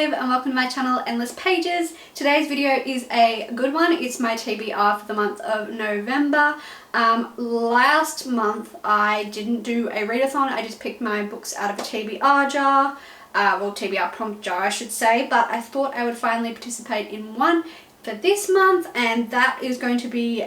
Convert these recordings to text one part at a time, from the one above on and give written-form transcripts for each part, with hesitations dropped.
Liv and welcome to my channel Endless Pages. Today's video is a good one. It's my TBR for the month of November. Last month I didn't do a readathon. I just picked my books out of a TBR jar, well, TBR prompt jar I should say, but I thought I would finally participate in one for this month, and that is going to be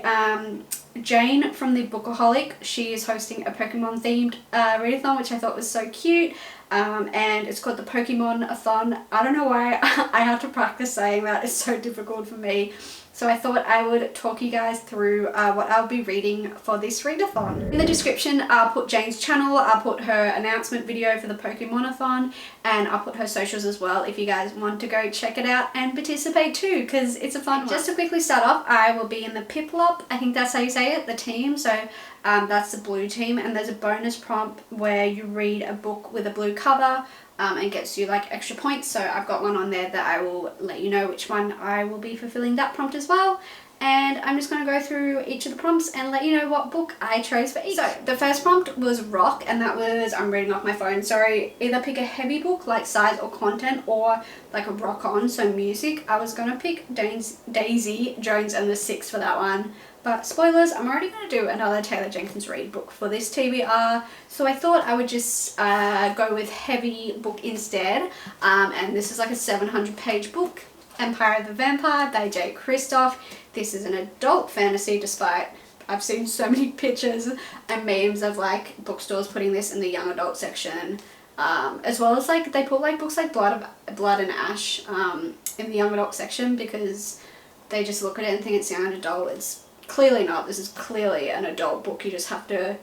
Jane from the Bookaholic. She is hosting a Pokemon themed readathon, which I thought was so cute. And it's called the Pokemonathon. I don't know why I have to practice saying that. It's so difficult for me. So I thought I would talk you guys through what I'll be reading for this readathon. In the description I'll put Jane's channel, I'll put her announcement video for the Pokemonathon, and I'll put her socials as well if you guys want to go check it out and participate too, because it's a fun one. Just to quickly start off, I will be in the Piplup, I think that's how you say it, the team. So that's the blue team, and there's a bonus prompt where you read a book with a blue cover and gets you like extra points. So I've got one on there that I will let you know which one I will be fulfilling that prompt as well. And I'm just going to go through each of the prompts and let you know what book I chose for each. So the first prompt was rock, and that was, I'm reading off my phone, sorry, either pick a heavy book like size or content, or like a rock on, so music. I was going to pick Daisy Jones and the Six for that one. But spoilers, I'm already going to do another Taylor Jenkins Reid book for this TBR, so I thought I would just go with heavy book instead. And this is like a 700-page book, Empire of the Vampire by J. Kristoff. This is an adult fantasy, despite I've seen so many pictures and memes of like bookstores putting this in the young adult section. As well as like they put like books like Blood and Ash in the young adult section, because they just look at it and think it's young adult. It's clearly not. This is clearly an adult book. You just have to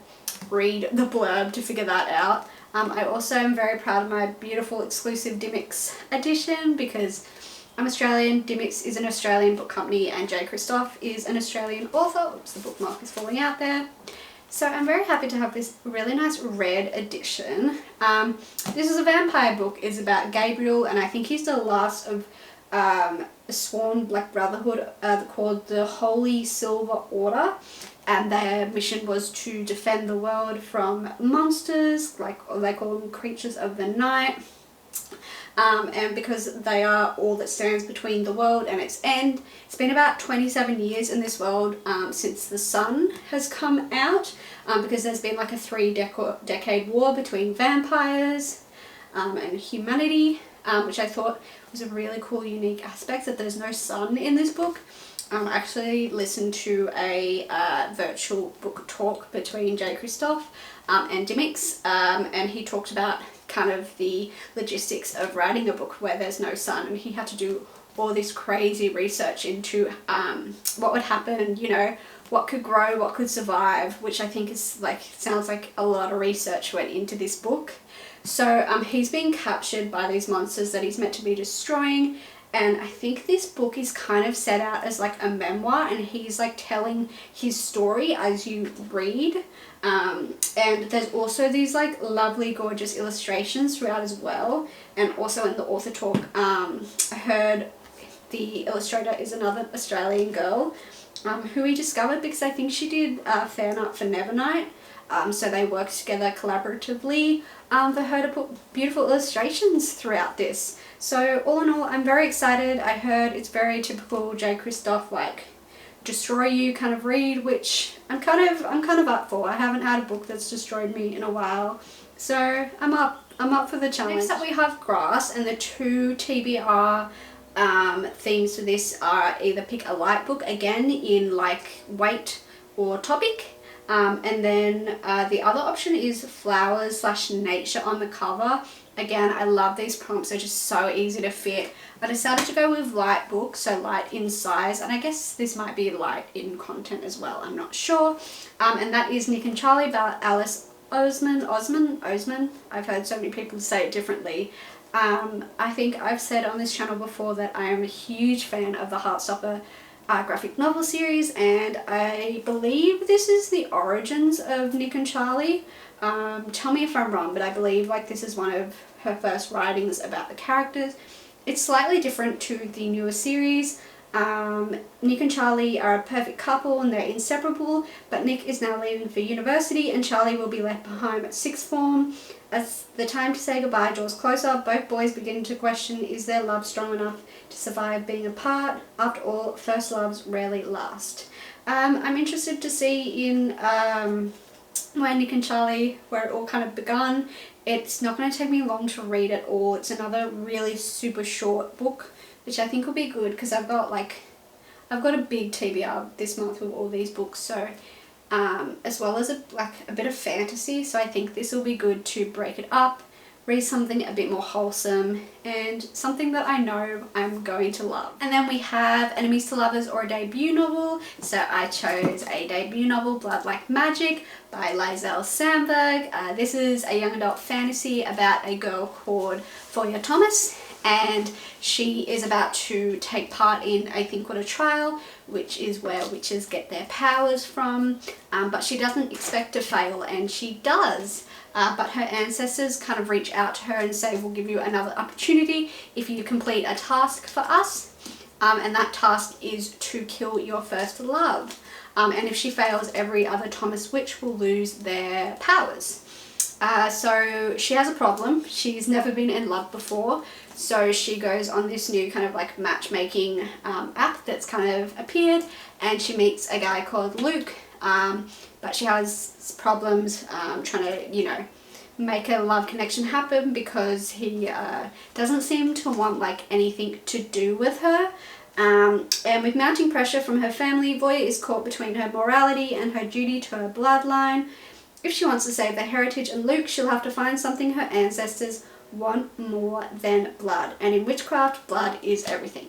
read the blurb to figure that out. I also am very proud of my beautiful exclusive Dimmicks edition, because I'm Australian, Dimmicks is an Australian book company, and J. Kristoff is an Australian author. Oops, the bookmark is falling out there. So I'm very happy to have this really nice red edition. This is a vampire book. It's about Gabriel, and I think he's the last of a sworn like brotherhood called the Holy Silver Order, and their mission was to defend the world from monsters, like they call them creatures of the night. And because they are all that stands between the world and its end. It's been about 27 years in this world since the sun has come out, because there's been like a 3-decade war between vampires and humanity, which I thought was a really cool, unique aspect, that there's no sun in this book. I actually listened to a virtual book talk between J. Kristoff and Dimmicks, and he talked about kind of the logistics of writing a book where there's no sun, and he had to do all this crazy research into what would happen, you know, what could grow, what could survive, which I think is like, sounds like a lot of research went into this book. So he's being captured by these monsters that he's meant to be destroying, and I think this book is kind of set out as like a memoir, and he's like telling his story as you read. And there's also these like lovely gorgeous illustrations throughout as well, and also in the author talk I heard the illustrator is another Australian girl who we discovered because I think she did fan art for Nevernight, so they worked together collaboratively for her to put beautiful illustrations throughout this. So all in all, I'm very excited. I heard it's very typical J. Kristoff, like destroy you kind of read, which I'm kind of up for. I haven't had a book that's destroyed me in a while, so I'm up for the challenge. Next up we have grass, and the two TBR themes for this are either pick a light book, again in like weight or topic, and then the other option is flowers / nature on the cover. Again, I love these prompts, they're just so easy to fit. I decided to go with light book, so light in size, and I guess this might be light in content as well, I'm not sure. And that is Nick and Charlie by Alice Oseman. I've heard so many people say it differently. I think I've said on this channel before that I am a huge fan of the Heartstopper graphic novel series, and I believe this is the origins of Nick and Charlie. Tell me if I'm wrong, but I believe like this is one of her first writings about the characters. It's slightly different to the newer series, Nick and Charlie are a perfect couple and they're inseparable, but Nick is now leaving for university and Charlie will be left behind at sixth form. As the time to say goodbye draws closer, both boys begin to question, is their love strong enough to survive being apart? After all, first loves rarely last. I'm interested to see in where Nick and Charlie, where it all kind of begun. It's not going to take me long to read it all. It's another really super short book, which I think will be good because I've got a big TBR this month with all these books, so as well as a bit of fantasy, so I think this will be good to break it up, read something a bit more wholesome and something that I know I'm going to love. And then we have Enemies to Lovers or a debut novel. So I chose a debut novel, Blood Like Magic by Lizelle Sandberg. This is a young adult fantasy about a girl called Foya Thomas, and she is about to take part in a thing called a trial, which is where witches get their powers from, but she doesn't expect to fail, and she does. But her ancestors kind of reach out to her and say, we'll give you another opportunity if you complete a task for us, and that task is to kill your first love. And if she fails, every other Thomas witch will lose their powers. So she has a problem. She's never been in love before, so she goes on this new kind of like matchmaking app that's kind of appeared, and she meets a guy called Luke, but she has problems trying to, you know, make a love connection happen because he doesn't seem to want like anything to do with her. And with mounting pressure from her family, Voya is caught between her morality and her duty to her bloodline. If she wants to save their heritage and Luke, she'll have to find something her ancestors want more than blood. And in witchcraft, blood is everything.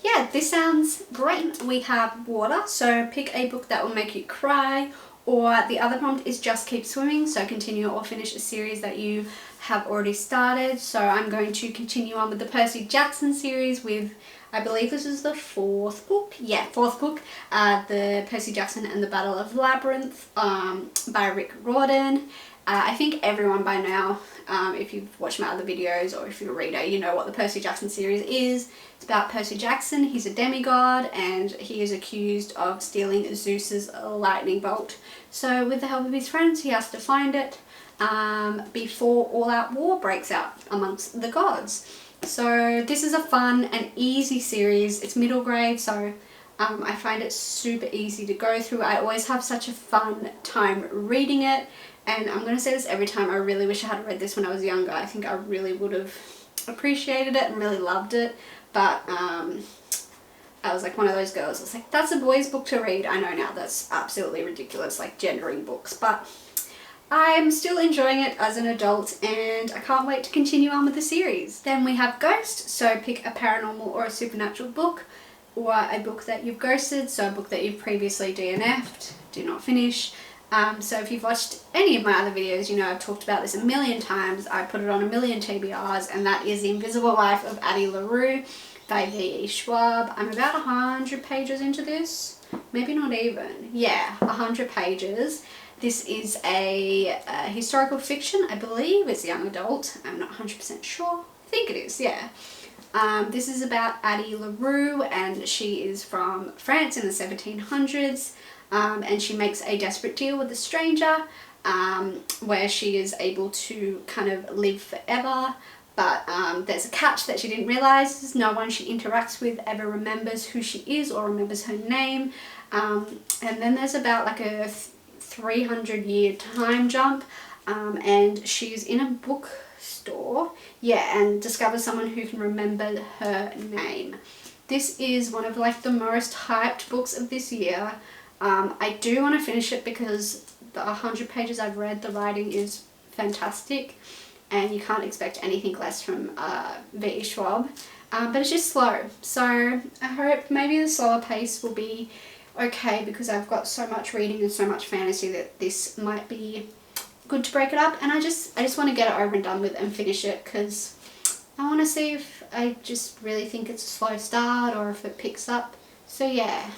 Yeah, this sounds great. We have water, so pick a book that will make you cry, or the other prompt is just keep swimming, so continue or finish a series that you have already started. So I'm going to continue on with the Percy Jackson series with, I believe this is the fourth book. Yeah, fourth book. The Percy Jackson and the Battle of Labyrinth by Rick Riordan. I think everyone by now, if you've watched my other videos or if you're a reader, you know what the Percy Jackson series is. It's about Percy Jackson. He's a demigod and he is accused of stealing Zeus's lightning bolt. So with the help of his friends, he has to find it before all-out war breaks out amongst the gods. So this is a fun and easy series. It's middle grade, so I find it super easy to go through. I always have such a fun time reading it, and I'm going to say this every time, I really wish I had read this when I was younger. I think I really would have appreciated it and really loved it, but I was like one of those girls. I was like, that's a boy's book to read. I know now that's absolutely ridiculous, like gendering books, but I'm still enjoying it as an adult and I can't wait to continue on with the series. Then we have Ghost, so pick a paranormal or a supernatural book, or a book that you've ghosted, so a book that you've previously DNF'd, do not finish. So if you've watched any of my other videos, you know I've talked about this a million times. I put it on a million TBRs, and that is The Invisible Life of Addie LaRue by V.E. Schwab. I'm about 100 pages into this, maybe not even. Yeah, 100 pages. This is a historical fiction, I believe. It's young adult. I'm not 100% sure. I think it is, yeah. This is about Addie LaRue, and she is from France in the 1700s, and she makes a desperate deal with a stranger where she is able to kind of live forever, but there's a catch that she didn't realise. No one she interacts with ever remembers who she is or remembers her name, and then there's about like a 300-year time jump, and she's in a bookstore, yeah, and discovers someone who can remember her name. This is one of like the most hyped books of this year. I do want to finish it because the 100 pages I've read, the writing is fantastic, and you can't expect anything less from V.E. Schwab, but it's just slow, so I hope maybe the slower pace will be okay, because I've got so much reading and so much fantasy that this might be good to break it up, and I just want to get it over and done with and finish it, because I want to see if I just really think it's a slow start or if it picks up. So yeah,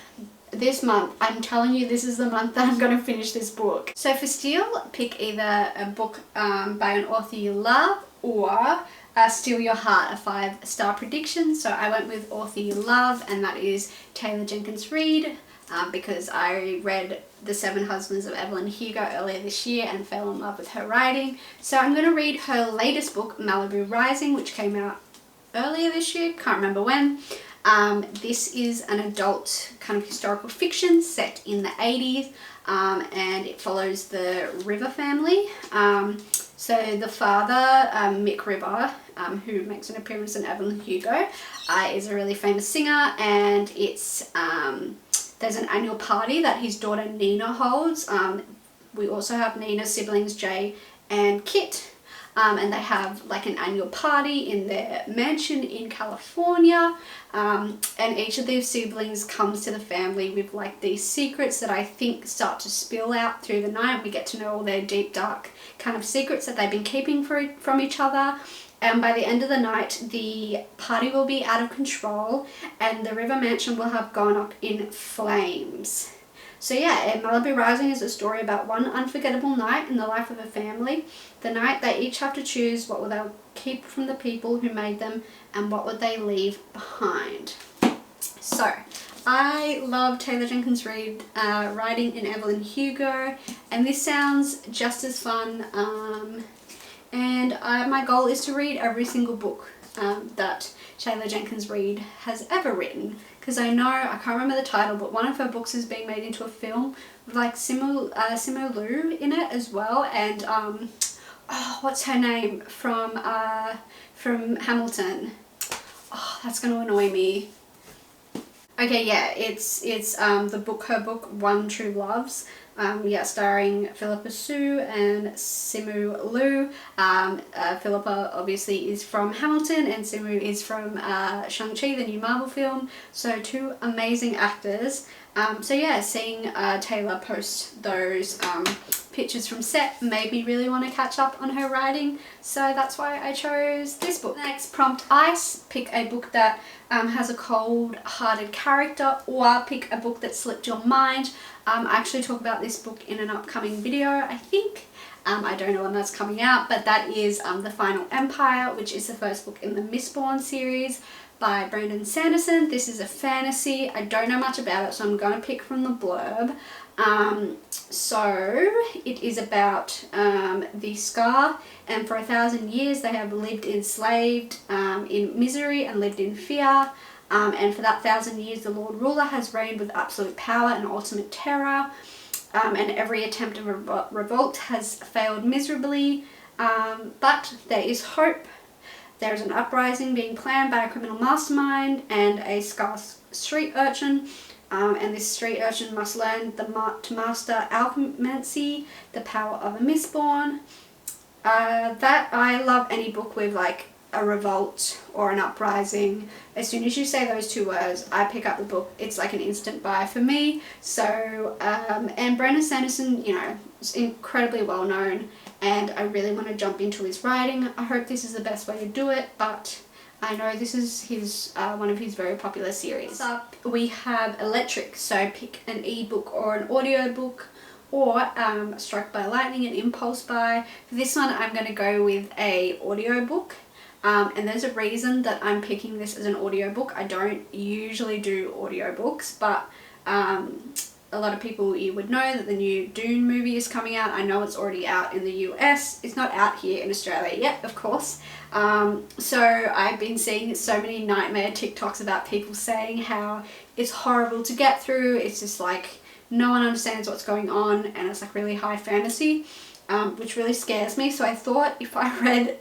this month, I'm telling you, this is the month that I'm going to finish this book. So for Steele, pick either a book by an author you love, or Steal Your Heart, a 5-star prediction. So I went with author you love, and that is Taylor Jenkins Reid, because I read The 7 Husbands of Evelyn Hugo earlier this year and fell in love with her writing. So I'm going to read her latest book, Malibu Rising, which came out earlier this year, can't remember when. This is an adult kind of historical fiction set in the 80s, and it follows the River family. So the father, Mick River, who makes an appearance in Evelyn Hugo, is a really famous singer, and it's there's an annual party that his daughter Nina holds. We also have Nina's siblings Jay and Kit, and they have like an annual party in their mansion in California, and each of these siblings comes to the family with like these secrets that I think start to spill out through the night. We get to know all their deep dark kind of secrets that they've been keeping from each other, and by the end of the night the party will be out of control and the River Mansion will have gone up in flames. So yeah, Malibu Rising is a story about one unforgettable night in the life of a family. The night they each have to choose what will they keep from the people who made them and what would they leave behind. So I love Taylor Jenkins Reid writing in Evelyn Hugo, and this sounds just as fun. And my goal is to read every single book that Taylor Jenkins Reid has ever written, because I know, I can't remember the title, but one of her books is being made into a film with like Simu Liu in it as well, and oh, what's her name from Hamilton? Oh, that's gonna annoy me. Okay, yeah, it's her book One True Loves. Yeah, starring Philippa Sue and Simu Liu. Philippa obviously is from Hamilton and Simu is from Shang-Chi, the new Marvel film. So 2 amazing actors. So yeah, seeing Taylor post those pictures from set made me really want to catch up on her writing. So that's why I chose this book. Next, prompt ice. Pick a book that has a cold-hearted character, or pick a book that slipped your mind. I actually talk about this book in an upcoming video, I think. I don't know when that's coming out, but that is The Final Empire, which is the first book in the Mistborn series by Brandon Sanderson. This is a fantasy. I don't know much about it, so I'm going to pick from the blurb. So it is about the Scar, and for 1,000 years they have lived enslaved in misery and lived in fear. And for that 1,000 years the Lord Ruler has reigned with absolute power and ultimate terror, and every attempt of revolt has failed miserably, but there is hope. There is an uprising being planned by a criminal mastermind and a Scar street urchin, and this street urchin must learn to master alchemancy, the power of a Mistborn. That I love any book with like a revolt or an uprising. As soon as you say those 2 words, I pick up the book. It's like an instant buy for me. So, and Brandon Sanderson, you know, is incredibly well known, and I really want to jump into his writing. I hope this is the best way to do it, but I know this is his one of his very popular series. Next up, we have Electric. So pick an ebook or an audiobook, or Struck by Lightning, an impulse buy. For this one, I'm going to go with a audiobook. And there's a reason that I'm picking this as an audiobook. I don't usually do audiobooks, but a lot of people, you would know that the new Dune movie is coming out. I know it's already out in the US. It's not out here in Australia yet, of course. So I've been seeing so many nightmare TikToks about people saying how it's horrible to get through. It's just like no one understands what's going on, and it's like really high fantasy. Which really scares me. So I thought if I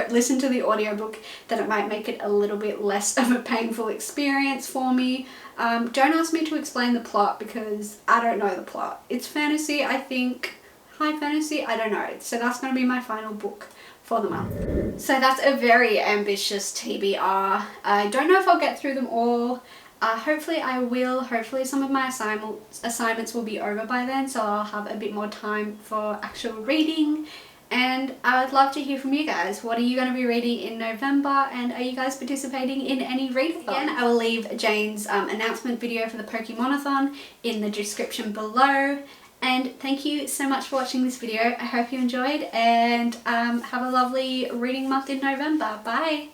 listened to the audiobook, that it might make it a little bit less of a painful experience for me. Don't ask me to explain the plot because I don't know the plot. It's fantasy, I think. High fantasy? I don't know. So that's going to be my final book for the month. So that's a very ambitious TBR. I don't know if I'll get through them all. Hopefully I will. Hopefully some of my assignments will be over by then, so I'll have a bit more time for actual reading. And I would love to hear from you guys. What are you going to be reading in November, and are you guys participating in any readathons? Again, I will leave Jane's announcement video for the POKEMONATHON in the description below. And thank you so much for watching this video. I hope you enjoyed, and have a lovely reading month in November. Bye!